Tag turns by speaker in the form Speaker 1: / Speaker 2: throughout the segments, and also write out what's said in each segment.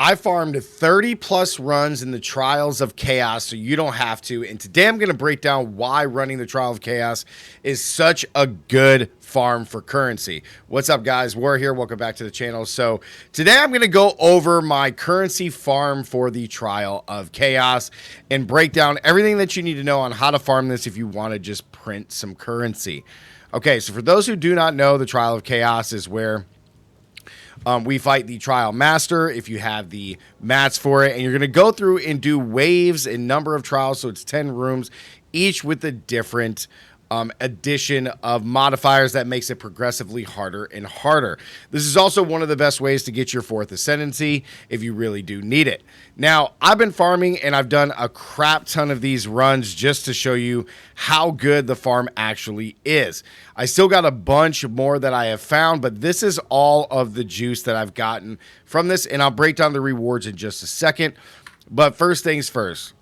Speaker 1: I farmed 30 plus runs in the Trials of Chaos, so you don't have to. And today I'm going to break down why running the Trial of Chaos is such a good farm for currency. What's up, guys? War here. Welcome back to the channel. So today I'm going to go over my currency farm for the Trial of Chaos and break down everything that you need to know on how to farm this if you want to just print some currency. Okay, so for those who do not know, the Trial of Chaos is where we fight the Trialmaster if you have the mats for it, and you're going to go through and do waves in number of trials, so it's 10 rooms, each with a different addition of modifiers that makes it progressively harder and harder. This is also one of the best ways to get your 4th ascendancy if you really do need it. Now, I've been farming and I've done a crap ton of these runs just to show you how good the farm actually is. I still got a bunch more that I have found, but this is all of the juice that I've gotten from this, and I'll break down the rewards in just a second. But first things first,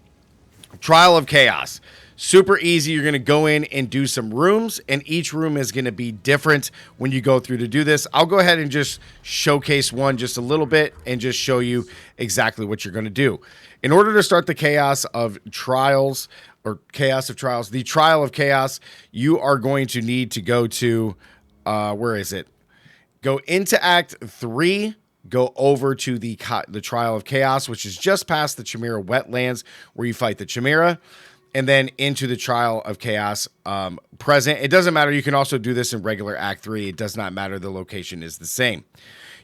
Speaker 1: Trial of Chaos. Super easy. You're going to go in and do some rooms, and each room is going to be different when you go through to do this. I'll go ahead and just showcase one just a little bit and just show you exactly what you're going to do. In order to start the Chaos of Trials, or Chaos of Trials, the Trial of Chaos, you are going to need to go to, where is it? Go into Act 3. Go over to the Trial of Chaos, which is just past the Chimera Wetlands, where you fight the Chimera. And then into the Trial of Chaos present. It doesn't matter. You can also do this in regular Act 3. It does not matter. The location is the same.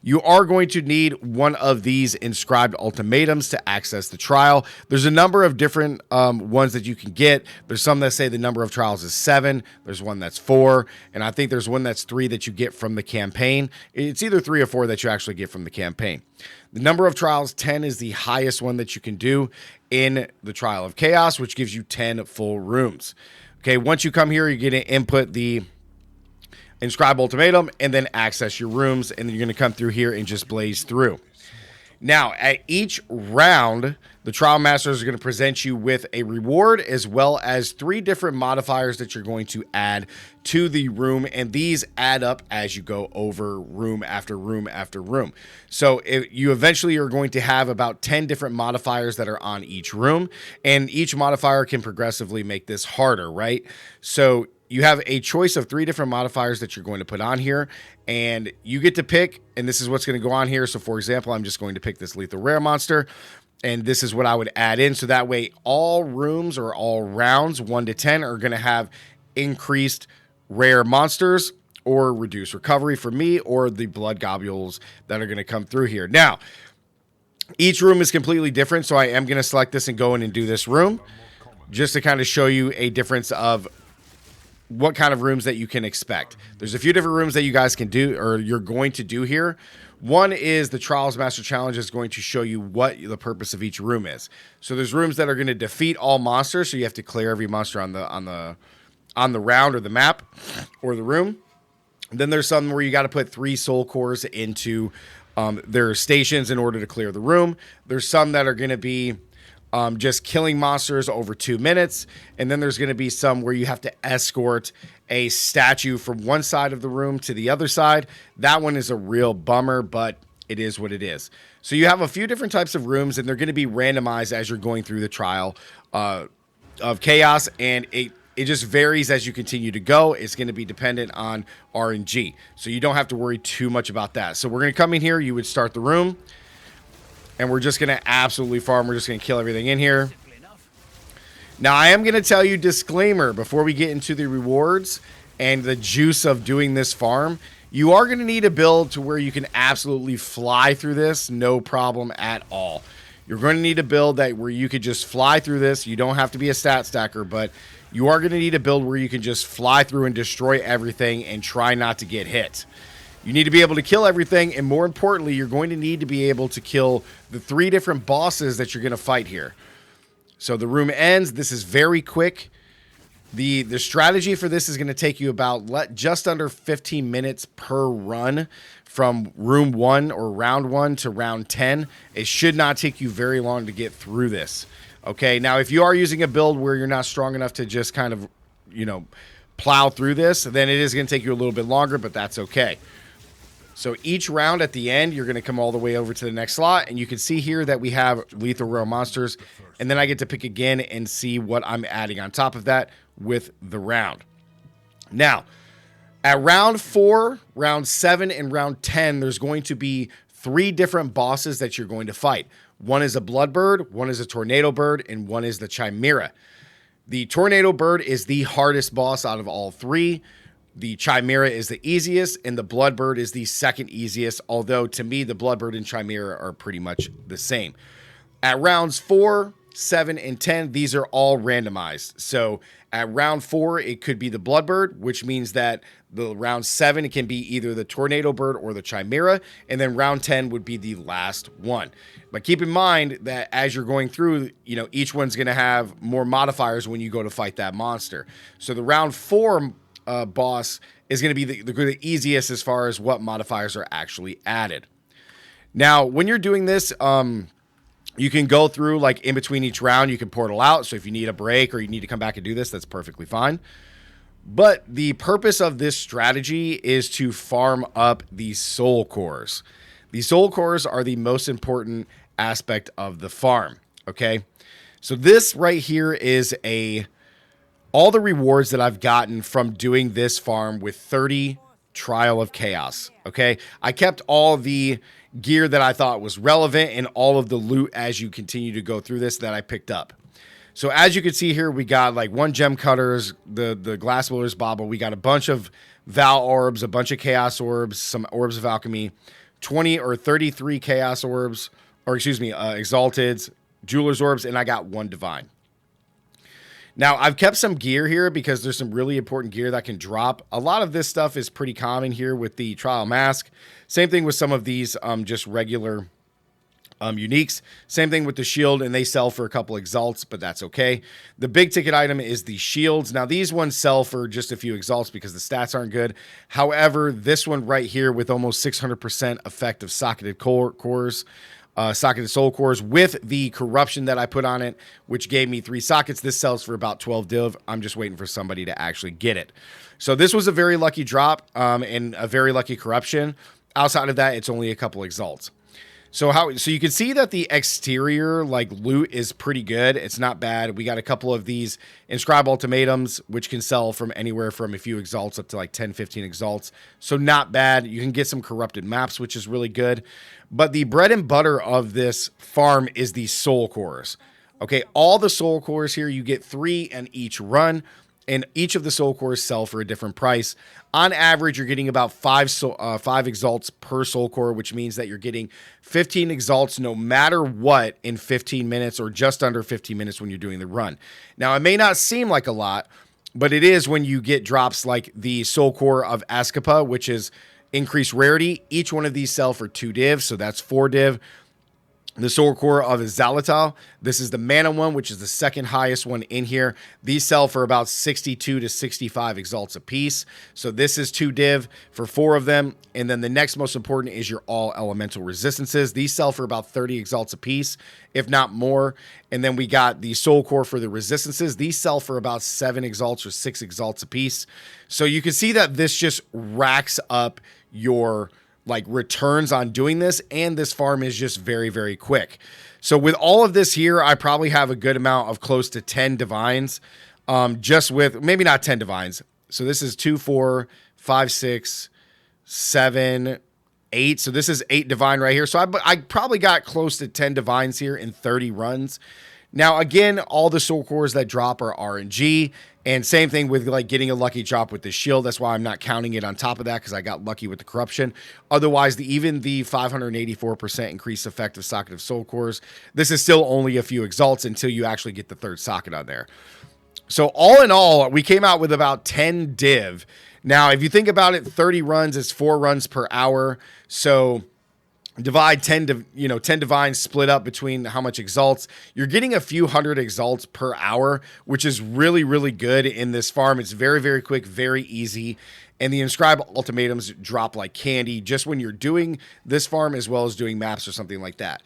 Speaker 1: You are going to need one of these inscribed ultimatums to access the trial. There's a number of different ones that you can get. There's some that say the number of trials is 7. There's one that's 4. And I think there's one that's 3 that you get from the campaign. It's either 3 or 4 that you actually get from the campaign. The number of trials, 10, is the highest one that you can do in the Trial of Chaos, which gives you 10 full rooms. Okay, once you come here, you're going to input the inscribe ultimatum and then access your rooms, and then you're going to come through here and just blaze through. Now, at each round, the Trialmaster is going to present you with a reward as well as 3 different modifiers that you're going to add to the room, and these add up as you go over room after room after room. So you eventually are going to have about 10 different modifiers that are on each room, and each modifier can progressively make this harder, right? So you have a choice of 3 different modifiers that you're going to put on here, and you get to pick, and this is what's going to go on here. So for example, I'm just going to pick this lethal rare monster, and this is what I would add in. So that way all rooms or all rounds 1 to 10 are going to have increased rare monsters or reduced recovery for me, or the blood globules that are going to come through here. Now, each room is completely different, so I am going to select this and go in and do this room just to kind of show you a difference of what kind of rooms that you can expect. There's a few different rooms that you guys can do, or you're going to do here. One is the Trials Master Challenge is going to show you what the purpose of each room is. So there's rooms that are going to defeat all monsters, so you have to clear every monster on the round or the map or the room. And then there's some where you got to put 3 soul cores into their stations in order to clear the room. There's some that are going to be just killing monsters over 2 minutes. And then there's going to be some where you have to escort a statue from one side of the room to the other side. That one is a real bummer, but it is what it is. So you have a few different types of rooms, and they're going to be randomized as you're going through the Trial of Chaos. And it just varies as you continue to go. It's going to be dependent on RNG. So you don't have to worry too much about that. So we're going to come in here. You would start the room, and we're just going to absolutely farm. We're just going to kill everything in here. Now, I am going to tell you, disclaimer, before we get into the rewards and the juice of doing this farm, you are going to need a build to where you can absolutely fly through this, no problem at all. You're going to need a build that where you could just fly through this. You don't have to be a stat stacker, but you are going to need a build where you can just fly through and destroy everything and try not to get hit. You need to be able to kill everything, and more importantly, you're going to need to be able to kill the 3 different bosses that you're going to fight here. So the room ends. This is very quick. The strategy for this is going to take you about just under 15 minutes per run from room 1 or round 1 to round 10. It should not take you very long to get through this. Okay, now if you are using a build where you're not strong enough to just kind of, plow through this, then it is going to take you a little bit longer, but that's okay. So each round at the end, you're going to come all the way over to the next slot, and you can see here that we have lethal royal monsters, and then I get to pick again and see what I'm adding on top of that with the round. Now, at round 4, round 7, and round 10, there's going to be 3 different bosses that you're going to fight. One is a blood bird, one is a tornado bird, and one is the chimera. The tornado bird is the hardest boss out of all 3. The chimera is the easiest, and the blood bird is the second easiest, although to me, the blood bird and chimera are pretty much the same. At rounds 4, 7, and 10, these are all randomized. So at round 4, it could be the blood bird, which means that the round 7, it can be either the tornado bird or the chimera, and then round 10 would be the last one. But keep in mind that as you're going through, each one's going to have more modifiers when you go to fight that monster. So the round 4 boss is going to be the easiest as far as what modifiers are actually added. Now, when you're doing this, you can go through, like, in between each round, you can portal out. So if you need a break or you need to come back and do this, that's perfectly fine. But the purpose of this strategy is to farm up these soul cores. The soul cores are the most important aspect of the farm, okay? So this right here is all the rewards that I've gotten from doing this farm with 30 Trial of Chaos, okay? I kept all the gear that I thought was relevant and all of the loot as you continue to go through this that I picked up. So as you can see here, we got like 1 gem cutters, the glass wielders bauble. We got a bunch of Val orbs, a bunch of chaos orbs, some orbs of alchemy, 20 or 33 chaos orbs, or excuse me, exalteds, jeweler's orbs, and I got 1 divine. Now, I've kept some gear here because there's some really important gear that can drop. A lot of this stuff is pretty common here with the trial mask. Same thing with some of these just regular uniques. Same thing with the shield, and they sell for a couple exalts, but that's okay. The big ticket item is the shields. Now, these ones sell for just a few exalts because the stats aren't good. However, this one right here with almost 600% effect of socketed cores, socketed soul cores with the corruption that I put on it, which gave me 3 sockets. This sells for about 12 div. I'm just waiting for somebody to actually get it. So this was a very lucky drop and a very lucky corruption. Outside of that, it's only a couple exalts. So you can see that the exterior loot is pretty good. It's not bad. We got a couple of these inscribe ultimatums, which can sell from anywhere from a few exalts up to like 10, 15 exalts. So not bad. You can get some corrupted maps, which is really good. But the bread and butter of this farm is the soul cores. Okay, all the soul cores here, you get 3 in each run. And each of the soul cores sell for a different price. On average, you're getting about 5 exalts per soul core, which means that you're getting 15 exalts no matter what in 15 minutes or just under 15 minutes when you're doing the run. Now, it may not seem like a lot, but it is when you get drops like the soul core of Ascapa, which is increased rarity. Each one of these sell for 2 div, so that's 4 div. The soul core of Zalatal. This is the mana one, which is the second highest one in here. These sell for about 62 to 65 exalts a piece. So this is 2 div for 4 of them. And then the next most important is your all elemental resistances. These sell for about 30 exalts a piece, if not more. And then we got the soul core for the resistances. These sell for about 7 exalts or 6 exalts a piece. So you can see that this just racks up your returns on doing this, and this farm is just very, very quick. So with all of this here, I probably have a good amount of close to 10 divines, just with maybe not 10 divines. So this is 2, 4, 5, 6, 7, 8. So this is 8 divine right here. So I probably got close to 10 divines here in 30 runs. Now, again, all the soul cores that drop are RNG, and same thing with getting a lucky drop with the shield. That's why I'm not counting it on top of that, because I got lucky with the corruption. Otherwise, even the 584% increased effect of socket of soul cores, this is still only a few exalts until you actually get the 3rd socket on there. So all in all, we came out with about 10 div. Now, if you think about it, 30 runs is 4 runs per hour. So divide 10 divines split up between how much exalts. You're getting a few hundred exalts per hour, which is really, really good in this farm. It's very, very quick, very easy. And the inscribe ultimatums drop like candy just when you're doing this farm as well as doing maps or something like that.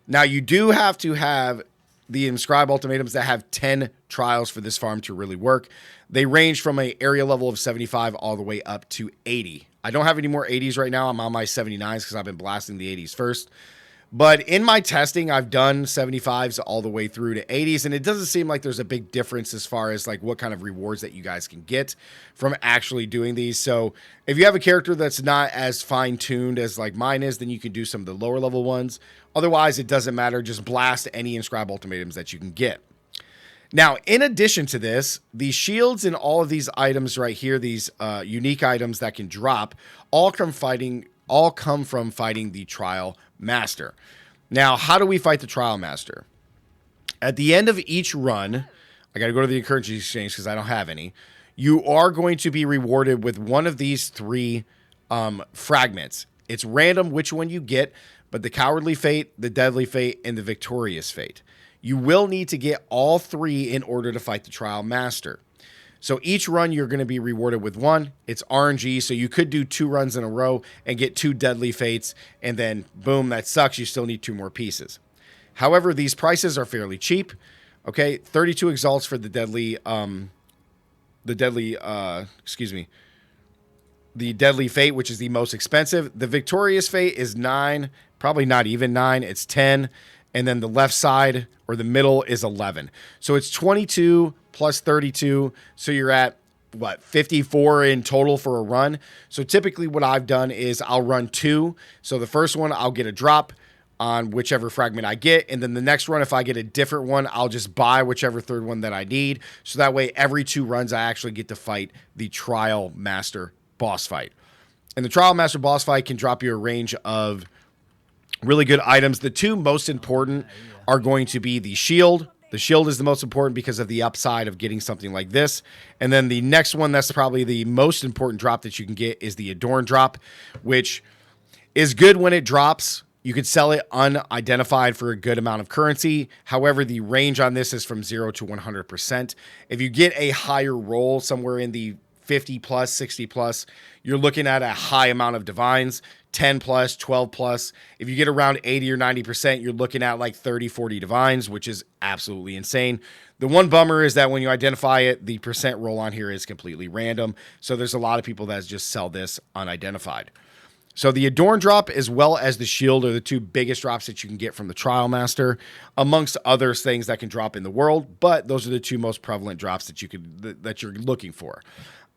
Speaker 1: Now, you do have to have the inscribe ultimatums that have 10 trials for this farm to really work. They range from an area level of 75 all the way up to 80. I don't have any more 80s right now. I'm on my 79s because I've been blasting the 80s first. But in my testing, I've done 75s all the way through to 80s, and it doesn't seem like there's a big difference as far as like what kind of rewards that you guys can get from actually doing these. So if you have a character that's not as fine-tuned as like mine is, then you can do some of the lower level ones. Otherwise, it doesn't matter. Just blast any inscribe ultimatums that you can get. Now, in addition to this, the shields and all of these items right here, these unique items that can drop, all come from fighting the Trialmaster. Now, how do we fight the Trialmaster? At the end of each run, I got to go to the currency exchange because I don't have any. You are going to be rewarded with one of these 3 fragments. It's random which one you get, but the Cowardly Fate, the Deadly Fate, and the Victorious Fate. You will need to get all 3 in order to fight the Trialmaster. So each run you're going to be rewarded with 1. It's RNG, so you could do 2 runs in a row and get 2 Deadly Fates, and then boom, that sucks. You still need 2 more pieces. However, these prices are fairly cheap. Okay, 32 exalts for the Deadly Fate, which is the most expensive. The Victorious Fate is 9, probably not even 9. It's 10. And then the left side or the middle is 11. So it's 22 plus 32. So you're at, what, 54 in total for a run. So typically what I've done is I'll run 2. So the first one, I'll get a drop on whichever fragment I get. And then the next run, if I get a different one, I'll just buy whichever third one that I need. So that way, every 2 runs, I actually get to fight the Trialmaster boss fight. And the Trialmaster boss fight can drop you a range of really good items. The 2 most important are going to be the shield. The shield is the most important because of the upside of getting something like this. And then the next one that's probably the most important drop that you can get is the Adorn drop, which is good when it drops. You could sell it unidentified for a good amount of currency. However, the range on this is from 0 to 100%. If you get a higher roll somewhere in the 50 plus, 60 plus, you're looking at a high amount of divines, 10 plus, 12 plus. If you get around 80 or 90%, you're looking at like 30, 40 divines, which is absolutely insane. The one bummer is that when you identify it, the percent roll on here is completely random. So there's a lot of people that just sell this unidentified. So the Adorn drop as well as the shield are the 2 biggest drops that you can get from the Trialmaster, amongst other things that can drop in the world. But those are the 2 most prevalent drops that you're looking for.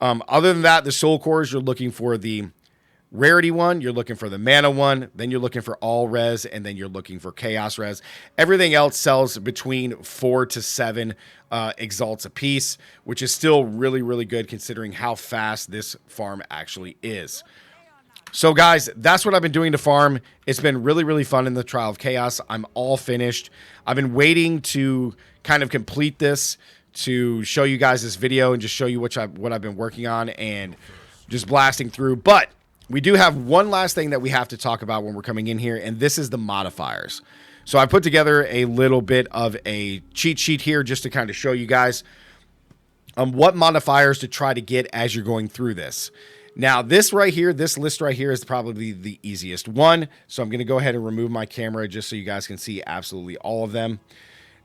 Speaker 1: Other than that, the soul cores, you're looking for the rarity one, you're looking for the mana one, then you're looking for all res, and then you're looking for chaos res. Everything else sells between 4 to 7 exalts a piece, which is still really, really good considering how fast this farm actually is. So guys, that's what I've been doing to farm. It's been really, really fun in the Trial of Chaos. I'm all finished. I've been waiting to kind of complete this to show you guys this video and just show you what I've been working on and just blasting through. But we do have one last thing that we have to talk about when we're coming in here, and this is the modifiers. So I put together a little bit of a cheat sheet here just to kind of show you guys what modifiers to try to get as you're going through this. Now, this right here, this list right here is probably the easiest one. So I'm going to go ahead and remove my camera just so you guys can see absolutely all of them.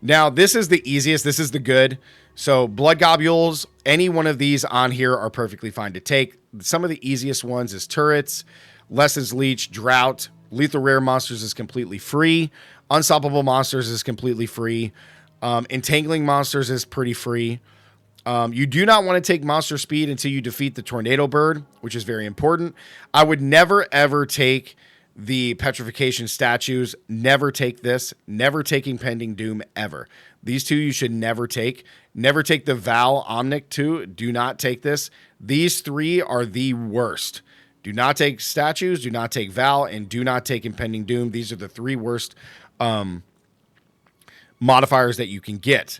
Speaker 1: Now, this is the easiest. This is the good. So blood globules, any one of these on here are perfectly fine to take. Some of the easiest ones is turrets, lessons leech, drought, lethal rare monsters is completely free. Unstoppable monsters is completely free. Entangling monsters is pretty free. You do not want to take monster speed until you defeat the tornado bird, which is very important. I would never, ever take the petrification statues. Never take this. Never taking pending doom ever. These 2 you should never take. Never take the Val Omnic 2. Do not take this. These 3 are the worst. Do not take statues. Do not take Val, and do not take impending doom. These are the 3 worst modifiers that you can get.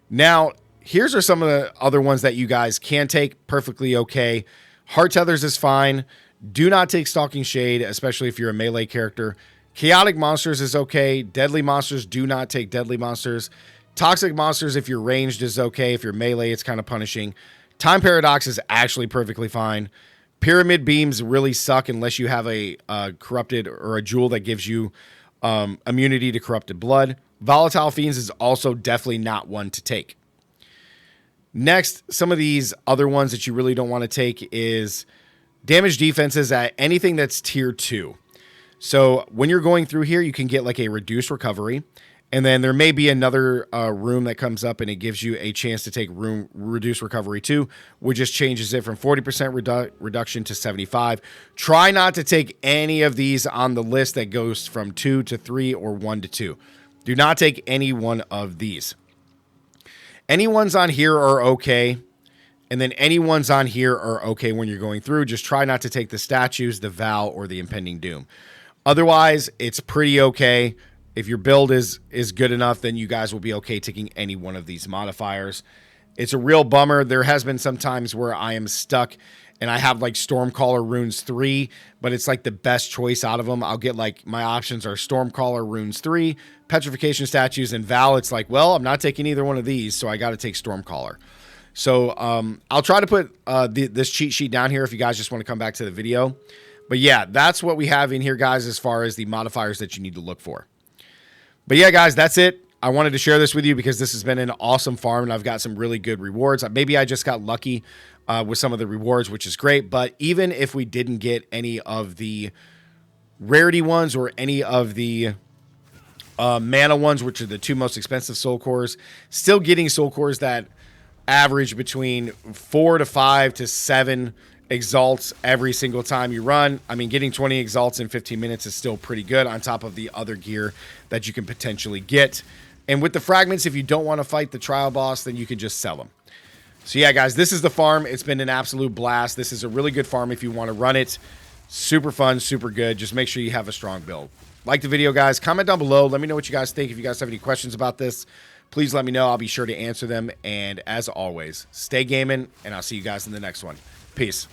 Speaker 1: Now, here's are some of the other ones that you guys can take. Perfectly okay. Heart Tethers is fine. Do not take Stalking Shade, especially if you're a melee character. Chaotic Monsters is okay. Deadly Monsters, do not take Deadly Monsters. Toxic Monsters, if you're ranged, is okay. If you're melee, it's kind of punishing. Time Paradox is actually perfectly fine. Pyramid Beams really suck unless you have a corrupted or a jewel that gives you immunity to corrupted blood. Volatile Fiends is also definitely not one to take. Next, some of these other ones that you really don't want to take is Damage defenses at anything that's tier 2. So when you're going through here, you can get like a reduced recovery. And then there may be another room that comes up and it gives you a chance to take room reduced recovery too, which just changes it from 40% reduction to 75. Try not to take any of these on the list that goes from 2 to 3 or 1 to 2. Do not take any one of these. Any ones on here are okay. And then any ones on here are okay when you're going through. Just try not to take the statues, the vow, or the impending doom. Otherwise, it's pretty okay. If your build is good enough, then you guys will be okay taking any one of these modifiers. It's a real bummer. There has been some times where I am stuck and I have like Stormcaller Runes 3, but it's like the best choice out of them. I'll get like, my options are Stormcaller Runes 3, Petrification Statues, and Val. It's like, well, I'm not taking either one of these, so I got to take Stormcaller. So I'll try to put this cheat sheet down here if you guys just want to come back to the video. But yeah, that's what we have in here, guys, as far as the modifiers that you need to look for. But yeah, guys, that's it. I wanted to share this with you because this has been an awesome farm and I've got some really good rewards. Maybe I just got lucky with some of the rewards, which is great. But even if we didn't get any of the rarity ones or any of the mana ones, which are the 2 most expensive soul cores, still getting soul cores that average between 4 to 5 to 7 exalts every single time you run. I mean, getting 20 exalts in 15 minutes is still pretty good on top of the other gear that you can potentially get. And with the fragments, if you don't want to fight the trial boss, then you can just sell them. So yeah, guys, this is the farm. It's been an absolute blast. This is a really good farm if you want to run it. Super fun, super good. Just make sure you have a strong build. Like the video, guys. Comment down below. Let me know what you guys think. If you guys have any questions about this, please let me know. I'll be sure to answer them. And as always, stay gaming, and I'll see you guys in the next one. Peace.